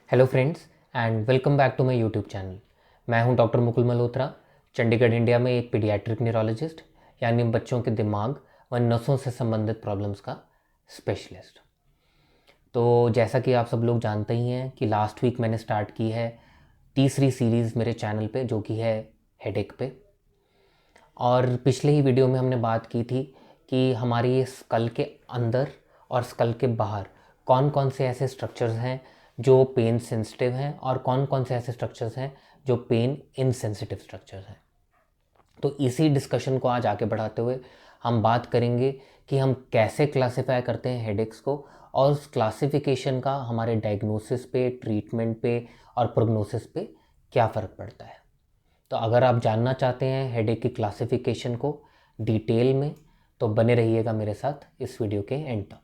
Hello friends and welcome back to my YouTube channel. मैं हूं doctor Mukul Malhotra, Chandigarh India में एक पीडियाट्रिक न्यूरोलॉजिस्ट यानी बच्चों के दिमाग व नसों से संबंधित प्रॉब्लम्स का स्पेशलिस्ट। तो जैसा कि आप सब लोग जानते ही हैं कि लास्ट वीक मैंने स्टार्ट की है तीसरी सीरीज़ मेरे चैनल पे, जो कि है हेडेक पे। और पिछले ही वीडियो में हमने बात की थी कि हमारी स्कल के अंदर और स्कल के बाहर कौन कौन से ऐसे स्ट्रक्चर्स हैं जो पेन सेंसिटिव हैं और कौन कौन से ऐसे स्ट्रक्चर्स हैं जो पेन इनसेंसिटिव स्ट्रक्चर्स हैं। तो इसी डिस्कशन को आज आगे बढ़ाते हुए हम बात करेंगे कि हम कैसे क्लासिफाई करते हैं हेडेक्स को और उस क्लासिफिकेशन का हमारे डायग्नोसिस पे, ट्रीटमेंट पे और प्रोग्नोसिस पे क्या फ़र्क पड़ता है। तो अगर आप जानना चाहते हैं हेडेक की क्लासिफिकेशन को डिटेल में, तो बने रहिएगा मेरे साथ इस वीडियो के एंड तक।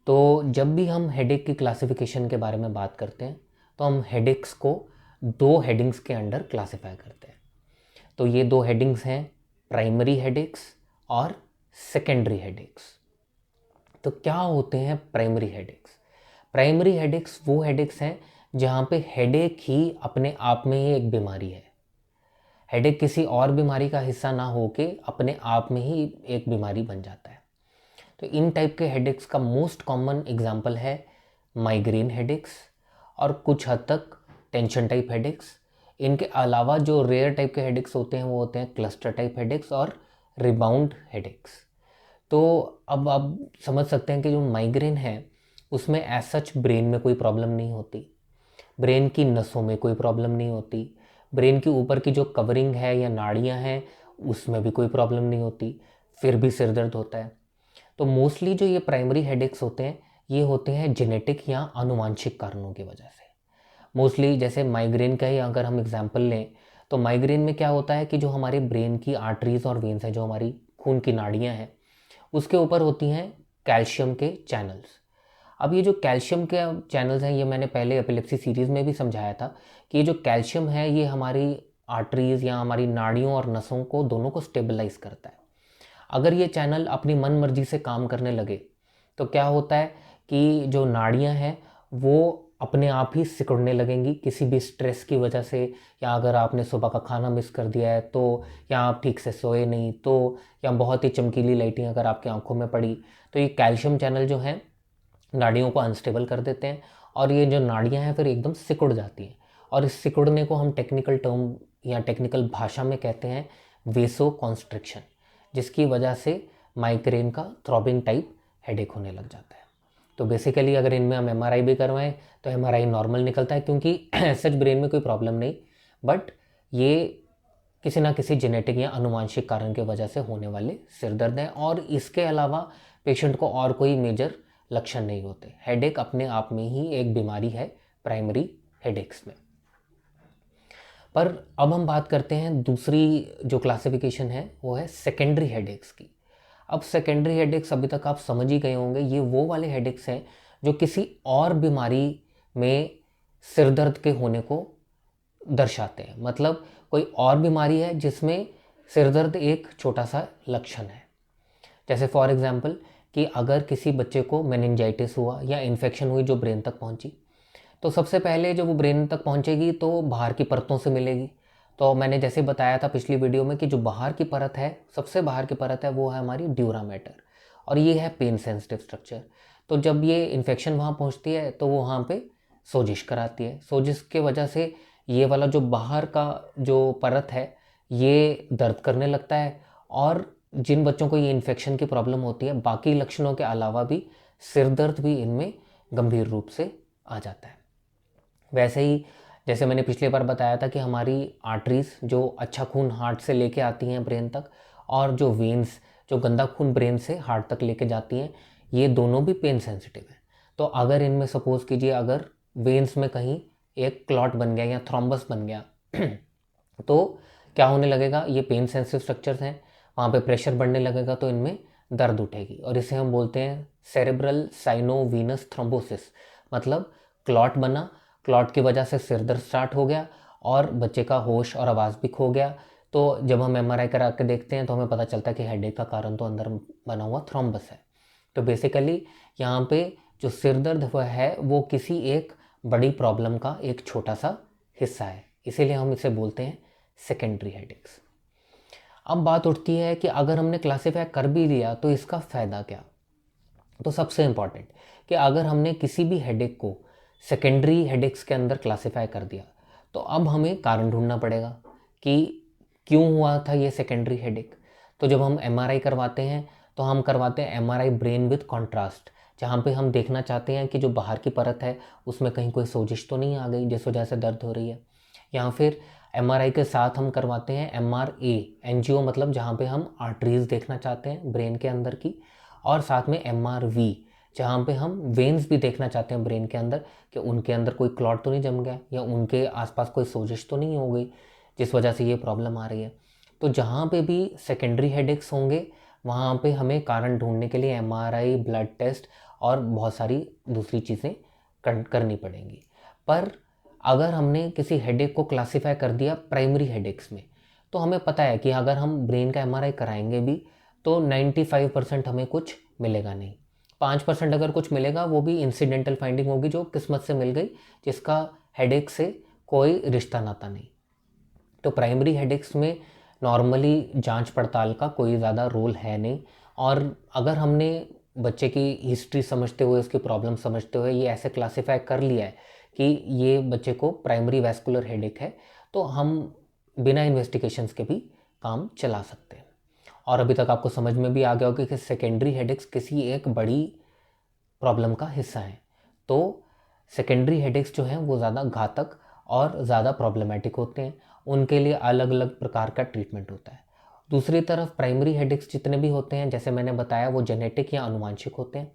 तो जब भी हम हेडेक की क्लासिफिकेशन के बारे में बात करते हैं तो हम हेडेक्स को दो हेडिंग्स के अंडर क्लासिफाई करते हैं। तो ये दो हेडिंग्स हैं, प्राइमरी हेडेक्स और सेकेंडरी हेडेक्स। तो क्या होते हैं प्राइमरी हेडेक्स? प्राइमरी हेडेक्स वो हेडेक्स हैं जहाँ पे हेडेक ही अपने आप में ही एक बीमारी है। हेडेक किसी और बीमारी का हिस्सा ना होके अपने आप में ही एक बीमारी बन जाता है। तो इन टाइप के हेडेक्स का मोस्ट कॉमन एग्जाम्पल है माइग्रेन हेडेक्स और कुछ हद तक टेंशन टाइप हेडेक्स। इनके अलावा जो रेयर टाइप के हेडेक्स होते हैं वो होते हैं क्लस्टर टाइप हेडेक्स और रिबाउंड हेडेक्स। तो अब आप समझ सकते हैं कि जो माइग्रेन है उसमें एज सच ब्रेन में कोई प्रॉब्लम नहीं होती, ब्रेन की नसों में कोई प्रॉब्लम नहीं होती, ब्रेन के ऊपर की जो कवरिंग है या नाड़ियाँ हैं उसमें भी कोई प्रॉब्लम नहीं होती, फिर भी सिर दर्द होता है। तो मोस्टली जो ये प्राइमरी हेडेक्स होते हैं ये होते हैं जेनेटिक या आनुवांशिक कारणों की वजह से। मोस्टली जैसे माइग्रेन का ही अगर हम एग्जांपल लें तो माइग्रेन में क्या होता है कि जो हमारे ब्रेन की आर्टरीज और वेन्स हैं, जो हमारी खून की नाड़ियाँ हैं, उसके ऊपर होती हैं कैल्शियम के चैनल्स। अब ये जो कैल्शियम के चैनल्स हैं, ये मैंने पहले एपिलेप्सी सीरीज़ में भी समझाया था कि ये जो कैल्शियम है ये हमारी आर्टरीज या हमारी नाड़ियों और नसों को दोनों को स्टेबलाइज करता है। अगर ये चैनल अपनी मन मर्जी से काम करने लगे तो क्या होता है कि जो नाड़ियाँ हैं वो अपने आप ही सिकुड़ने लगेंगी किसी भी स्ट्रेस की वजह से, या अगर आपने सुबह का खाना मिस कर दिया है तो, या आप ठीक से सोए नहीं तो, या बहुत ही चमकीली लाइटिंग अगर आपकी आंखों में पड़ी, तो ये कैल्शियम चैनल जो हैं नाड़ियों को अनस्टेबल कर देते हैं और ये जो नाड़ियाँ हैं फिर एकदम सिकुड़ जाती हैं। और इस सिकुड़ने को हम टेक्निकल टर्म या टेक्निकल भाषा में कहते हैं वेसो कॉन्स्ट्रिक्शन, जिसकी वजह से माइग्रेन का थ्रॉबिंग टाइप हेडेक होने लग जाता है। तो बेसिकली अगर इनमें हम एमआरआई भी करवाएं तो एमआरआई नॉर्मल निकलता है क्योंकि सच ब्रेन में कोई प्रॉब्लम नहीं, बट ये किसी ना किसी जेनेटिक या आनुवांशिक कारण की वजह से होने वाले सिर दर्द हैं। और इसके अलावा पेशेंट को और कोई मेजर लक्षण नहीं होते। हेडेक अपने आप में ही एक बीमारी है प्राइमरी हेडेक्स में। पर अब हम बात करते हैं दूसरी जो क्लासिफिकेशन है वो है सेकेंडरी हेडेक्स की। अब सेकेंडरी हेडेक्स अभी तक आप समझ ही गए होंगे, ये वो वाले हेडेक्स हैं जो किसी और बीमारी में सिर दर्द के होने को दर्शाते हैं। मतलब कोई और बीमारी है जिसमें सिर दर्द एक छोटा सा लक्षण है। जैसे फॉर एग्जांपल कि अगर किसी बच्चे को मेनिंजाइटिस हुआ या इन्फेक्शन हुई जो ब्रेन तक पहुंची, तो सबसे पहले जब वो ब्रेन तक पहुंचेगी तो बाहर की परतों से मिलेगी। तो मैंने जैसे बताया था पिछली वीडियो में कि जो बाहर की परत है, सबसे बाहर की परत है, वो है हमारी ड्यूरा मैटर और ये है पेन सेंसिटिव स्ट्रक्चर। तो जब ये इन्फेक्शन वहाँ पहुँचती है तो वो वहाँ पे सोजिश कराती है। सोजिश के वजह से ये वाला जो बाहर का जो परत है ये दर्द करने लगता है। और जिन बच्चों को ये इन्फेक्शन की प्रॉब्लम होती है, बाकी लक्षणों के अलावा भी सिर दर्द भी इनमें गंभीर रूप से आ जाता है। वैसे ही जैसे मैंने पिछली बार बताया था कि हमारी आर्टरीज जो अच्छा खून हार्ट से लेके आती हैं ब्रेन तक, और जो वेन्स जो गंदा खून ब्रेन से हार्ट तक लेके जाती हैं, ये दोनों भी पेन सेंसिटिव हैं। तो अगर इनमें सपोज कीजिए अगर वेन्स में कहीं एक क्लॉट बन गया या थ्रोम्बस बन गया तो क्या होने लगेगा, ये पेन सेंसिटिव स्ट्रक्चर्स हैं, वहाँ पे प्रेशर बढ़ने लगेगा तो इनमें दर्द उठेगी और इसे हम बोलते हैं सेरेब्रल साइनोवीनस थ्रोम्बोसिस। मतलब क्लॉट बना, क्लॉट की वजह से सिर दर्द स्टार्ट हो गया और बच्चे का होश और आवाज़ भी खो गया। तो जब हम एमआरआई करा के देखते हैं तो हमें पता चलता है कि हेडेक का कारण तो अंदर बना हुआ थ्रोम्बस है। तो बेसिकली यहाँ पे जो सिर दर्द हुआ है वो किसी एक बड़ी प्रॉब्लम का एक छोटा सा हिस्सा है, इसीलिए हम इसे बोलते हैं सेकेंडरी हेडेक्स। अब बात उठती है कि अगर हमने क्लासीफाई कर भी लिया तो इसका फ़ायदा क्या। तो सबसे इम्पॉर्टेंट कि अगर हमने किसी भी हेडेक को सेकेंडरी हेडेक्स के अंदर क्लासीफाई कर दिया तो अब हमें कारण ढूंढना पड़ेगा कि क्यों हुआ था ये सेकेंडरी हेडेक। तो जब हम एमआरआई करवाते हैं तो हम करवाते हैं एमआरआई ब्रेन विद कॉन्ट्रास्ट, जहाँ पे हम देखना चाहते हैं कि जो बाहर की परत है उसमें कहीं कोई सोजिश तो नहीं आ गई जिस वजह से दर्द हो रही है। या फिर एमआरआई के साथ हम करवाते हैं एमआरए, एनजीओ मतलब जहाँ पे हम आर्टरीज देखना चाहते हैं ब्रेन के अंदर की, और साथ में एमआरवी जहाँ पे हम वेन्स भी देखना चाहते हैं ब्रेन के अंदर कि उनके अंदर कोई क्लॉट तो नहीं जम गया या उनके आसपास कोई सोजिश तो नहीं हो गई जिस वजह से ये प्रॉब्लम आ रही है। तो जहाँ पे भी सेकेंडरी हेडेक्स होंगे वहाँ पे हमें कारण ढूंढने के लिए एमआरआई, ब्लड टेस्ट और बहुत सारी दूसरी चीज़ें करनी पड़ेंगी। पर अगर हमने किसी हेडेक को क्लासीफाई कर दिया प्राइमरी हेडेक्स में तो हमें पता है कि अगर हम ब्रेन का एमआरआई कराएंगे भी तो 95% हमें कुछ मिलेगा नहीं। 5% अगर कुछ मिलेगा वो भी इंसिडेंटल फाइंडिंग होगी जो किस्मत से मिल गई, जिसका हेडेक से कोई रिश्ता नाता नहीं। तो प्राइमरी हेडेक्स में नॉर्मली जांच पड़ताल का कोई ज़्यादा रोल है नहीं, और अगर हमने बच्चे की हिस्ट्री समझते हुए, उसकी प्रॉब्लम समझते हुए ये ऐसे क्लासीफाई कर लिया है कि ये बच्चे को प्राइमरी वैस्कुलर हेडेक है, तो हम बिना इन्वेस्टिगेशंस के भी काम चला सकते हैं। और अभी तक आपको समझ में भी आ गया होगा कि सेकेंडरी हेडेक्स किसी एक बड़ी प्रॉब्लम का हिस्सा है। तो सेकेंडरी हेडेक्स जो हैं वो ज़्यादा घातक और ज़्यादा प्रॉब्लमेटिक होते हैं, उनके लिए अलग अलग प्रकार का ट्रीटमेंट होता है। दूसरी तरफ प्राइमरी हेडेक्स जितने भी होते हैं जैसे मैंने बताया वो जेनेटिक या आनुवांशिक होते हैं,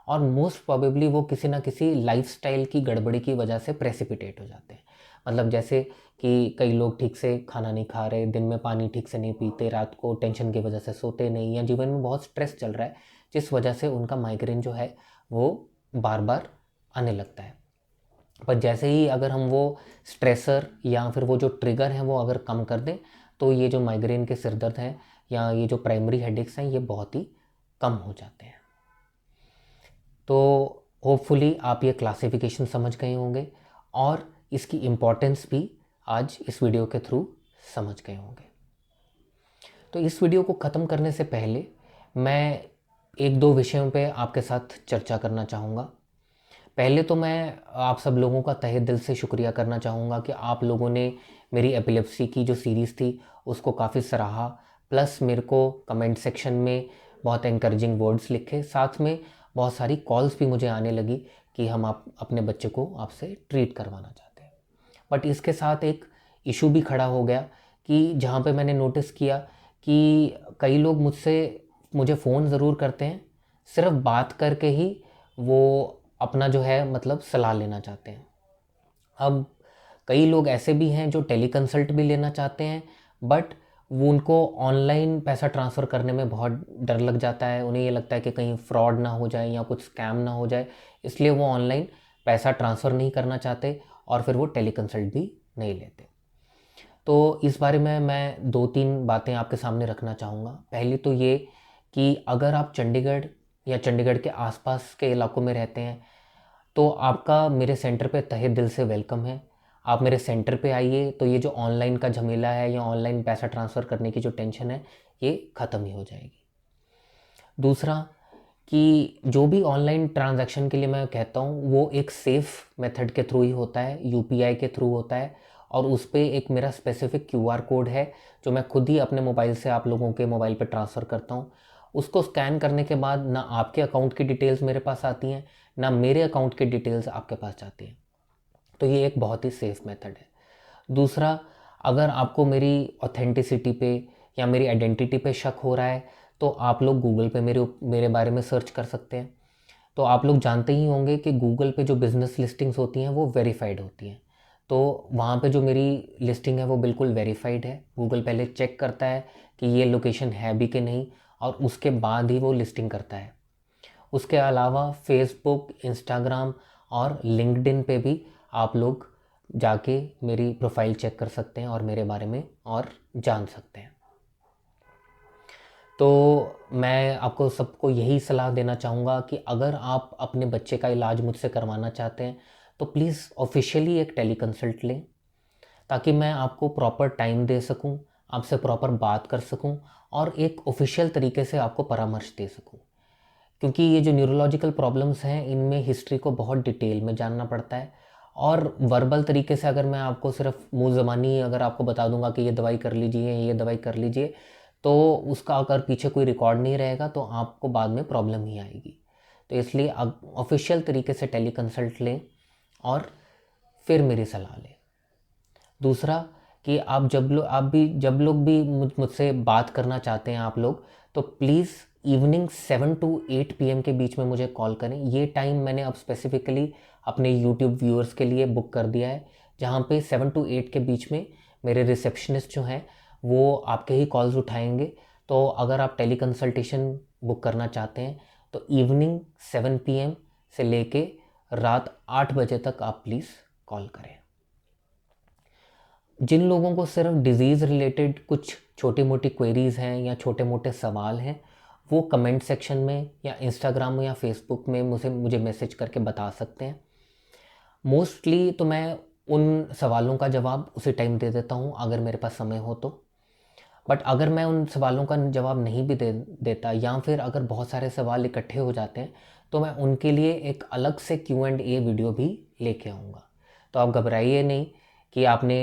और मोस्ट प्रोबेबली वो किसी ना किसी लाइफस्टाइल की गड़बड़ी की वजह से प्रेसिपिटेट हो जाते हैं। मतलब जैसे कि कई लोग ठीक से खाना नहीं खा रहे, दिन में पानी ठीक से नहीं पीते, रात को टेंशन की वजह से सोते नहीं, या जीवन में बहुत स्ट्रेस चल रहा है जिस वजह से उनका माइग्रेन जो है वो बार बार आने लगता है। पर जैसे ही अगर हम वो स्ट्रेसर या फिर वो जो ट्रिगर हैं वो अगर कम कर दें तो ये जो माइग्रेन के सिरदर्द हैं या ये जो प्राइमरी हेडेक्स हैं ये बहुत ही कम हो जाते हैं। तो होपफुली आप ये क्लासिफिकेशन समझ गए होंगे और इसकी इम्पोर्टेंस भी आज इस वीडियो के थ्रू समझ गए होंगे। तो इस वीडियो को ख़त्म करने से पहले मैं एक दो विषयों पे आपके साथ चर्चा करना चाहूँगा। पहले तो मैं आप सब लोगों का तहे दिल से शुक्रिया करना चाहूँगा कि आप लोगों ने मेरी एपिलेप्सी की जो सीरीज़ थी उसको काफ़ी सराहा, प्लस मेरे को कमेंट सेक्शन में बहुत एनकरेजिंग वर्ड्स लिखे, साथ में बहुत सारी कॉल्स भी मुझे आने लगी कि हम आप अपने बच्चे को आपसे ट्रीट करवाना चाहते हैं। बट इसके साथ एक इशू भी खड़ा हो गया कि जहाँ पे मैंने नोटिस किया कि कई लोग मुझे फ़ोन ज़रूर करते हैं, सिर्फ बात करके ही वो अपना जो है मतलब सलाह लेना चाहते हैं। अब कई लोग ऐसे भी हैं जो टेली कंसल्ट भी लेना चाहते हैं, बट वो उनको ऑनलाइन पैसा ट्रांसफ़र करने में बहुत डर लग जाता है। उन्हें ये लगता है कि कहीं फ्रॉड ना हो जाए या कुछ स्कैम ना हो जाए, इसलिए वो ऑनलाइन पैसा ट्रांसफ़र नहीं करना चाहते और फिर वो टेली कंसल्ट भी नहीं लेते। तो इस बारे में मैं 2-3 बातें आपके सामने रखना चाहूँगा। पहली तो ये कि अगर आप चंडीगढ़ या चंडीगढ़ के आसपास के इलाकों में रहते हैं तो आपका मेरे सेंटर पे तहे दिल से वेलकम है। आप मेरे सेंटर पे आइए तो ये जो ऑनलाइन का झमेला है या ऑनलाइन पैसा ट्रांसफ़र करने की जो टेंशन है ये ख़त्म ही हो जाएगी। दूसरा कि जो भी ऑनलाइन ट्रांजैक्शन के लिए मैं कहता हूँ वो एक सेफ़ मेथड के थ्रू ही होता है, यूपीआई के थ्रू होता है, और उस पे एक मेरा स्पेसिफिक क्यूआर कोड है जो मैं खुद ही अपने मोबाइल से आप लोगों के मोबाइल पे ट्रांसफ़र करता हूँ। उसको स्कैन करने के बाद ना आपके अकाउंट की डिटेल्स मेरे पास आती हैं, ना मेरे अकाउंट की डिटेल्स आपके पास जाती हैं। तो ये एक बहुत ही सेफ़ मेथड है। दूसरा, अगर आपको मेरी ऑथेंटिसिटी पे या मेरी आइडेंटिटी पे शक हो रहा है तो आप लोग गूगल पे मेरे बारे में सर्च कर सकते हैं। तो आप लोग जानते ही होंगे कि गूगल पे जो बिज़नेस लिस्टिंग्स होती हैं वो वेरीफाइड होती हैं। तो वहाँ पे जो मेरी लिस्टिंग है वो बिल्कुल वेरीफाइड है। गूगल पहले चेक करता है कि ये लोकेशन है भी कि नहीं, और उसके बाद ही वो लिस्टिंग करता है। उसके अलावा फेसबुक, इंस्टाग्राम और लिंक्डइन पे भी आप लोग जाके मेरी प्रोफाइल चेक कर सकते हैं और मेरे बारे में और जान सकते हैं। तो मैं आपको सबको यही सलाह देना चाहूँगा कि अगर आप अपने बच्चे का इलाज मुझसे करवाना चाहते हैं तो प्लीज़ ऑफिशियली एक टेली कंसल्ट लें, ताकि मैं आपको प्रॉपर टाइम दे सकूं, आपसे प्रॉपर बात कर सकूं और एक ऑफिशियल तरीके से आपको परामर्श दे सकूं। क्योंकि ये जो न्यूरोलॉजिकल प्रॉब्लम्स हैं इनमें हिस्ट्री को बहुत डिटेल में जानना पड़ता है, और वर्बल तरीके से अगर मैं आपको सिर्फ मुँह ज़बानी अगर आपको बता दूंगा कि ये दवाई कर लीजिए, ये दवाई कर लीजिए, तो उसका अगर पीछे कोई रिकॉर्ड नहीं रहेगा तो आपको बाद में प्रॉब्लम ही आएगी। तो इसलिए ऑफिशियल तरीके से टेली कंसल्ट लें और फिर मेरी सलाह लें। दूसरा कि जब लोग भी मुझसे बात करना चाहते हैं आप लोग, तो प्लीज़ इवनिंग 7 to 8 PM के बीच में मुझे कॉल करें। ये टाइम मैंने अब स्पेसिफिकली अपने यूट्यूब व्यूअर्स के लिए बुक कर दिया है, जहाँ पे 7 to 8 के बीच में मेरे रिसेप्शनिस्ट जो हैं वो आपके ही कॉल्स उठाएंगे। तो अगर आप टेली कंसल्टेशन बुक करना चाहते हैं तो इवनिंग 7 PM से लेके रात 8 बजे तक आप प्लीज़ कॉल करें। जिन लोगों को सिर्फ डिज़ीज़ रिलेटेड कुछ छोटी मोटी क्वेरीज़ हैं या छोटे मोटे सवाल हैं, वो कमेंट सेक्शन में या इंस्टाग्राम में या फेसबुक में मुझे मैसेज करके बता सकते हैं। मोस्टली तो मैं उन सवालों का जवाब उसी टाइम दे देता हूँ अगर मेरे पास समय हो तो। बट अगर मैं उन सवालों का जवाब नहीं भी देता या फिर अगर बहुत सारे सवाल इकट्ठे हो जाते हैं तो मैं उनके लिए एक अलग से Q&A वीडियो भी लेके आऊँगा। तो आप घबराइए नहीं कि आपने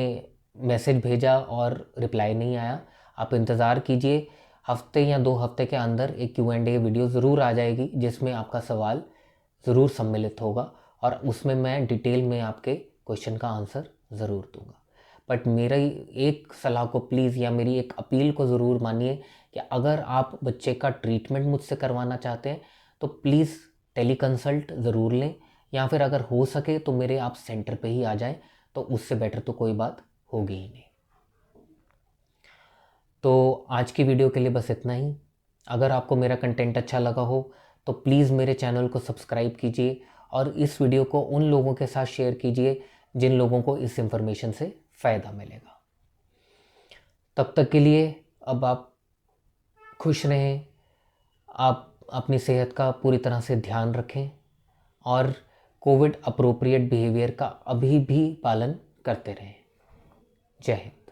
मैसेज भेजा और रिप्लाई नहीं आया। आप इंतज़ार कीजिए, हफ्ते या 2 हफ्ते के अंदर एक Q&A वीडियो ज़रूर आ जाएगी जिसमें आपका सवाल ज़रूर सम्मिलित होगा और उसमें मैं डिटेल में आपके क्वेश्चन का आंसर ज़रूर दूंगा। बट मेरी एक सलाह को प्लीज़ या मेरी एक अपील को ज़रूर मानिए कि अगर आप बच्चे का ट्रीटमेंट मुझसे करवाना चाहते हैं तो प्लीज़ टेली कंसल्ट ज़रूर लें, या फिर अगर हो सके तो मेरे आप सेंटर पे ही आ जाएं, तो उससे बेटर तो कोई बात होगी ही नहीं। तो आज की वीडियो के लिए बस इतना ही। अगर आपको मेरा कंटेंट अच्छा लगा हो तो प्लीज़ मेरे चैनल को सब्सक्राइब कीजिए और इस वीडियो को उन लोगों के साथ शेयर कीजिए जिन लोगों को इस इंफॉर्मेशन से फ़ायदा मिलेगा। तब तक के लिए अब आप खुश रहें, आप अपनी सेहत का पूरी तरह से ध्यान रखें और कोविड अप्रोप्रिएट बिहेवियर का अभी भी पालन करते रहें। जय हिंद।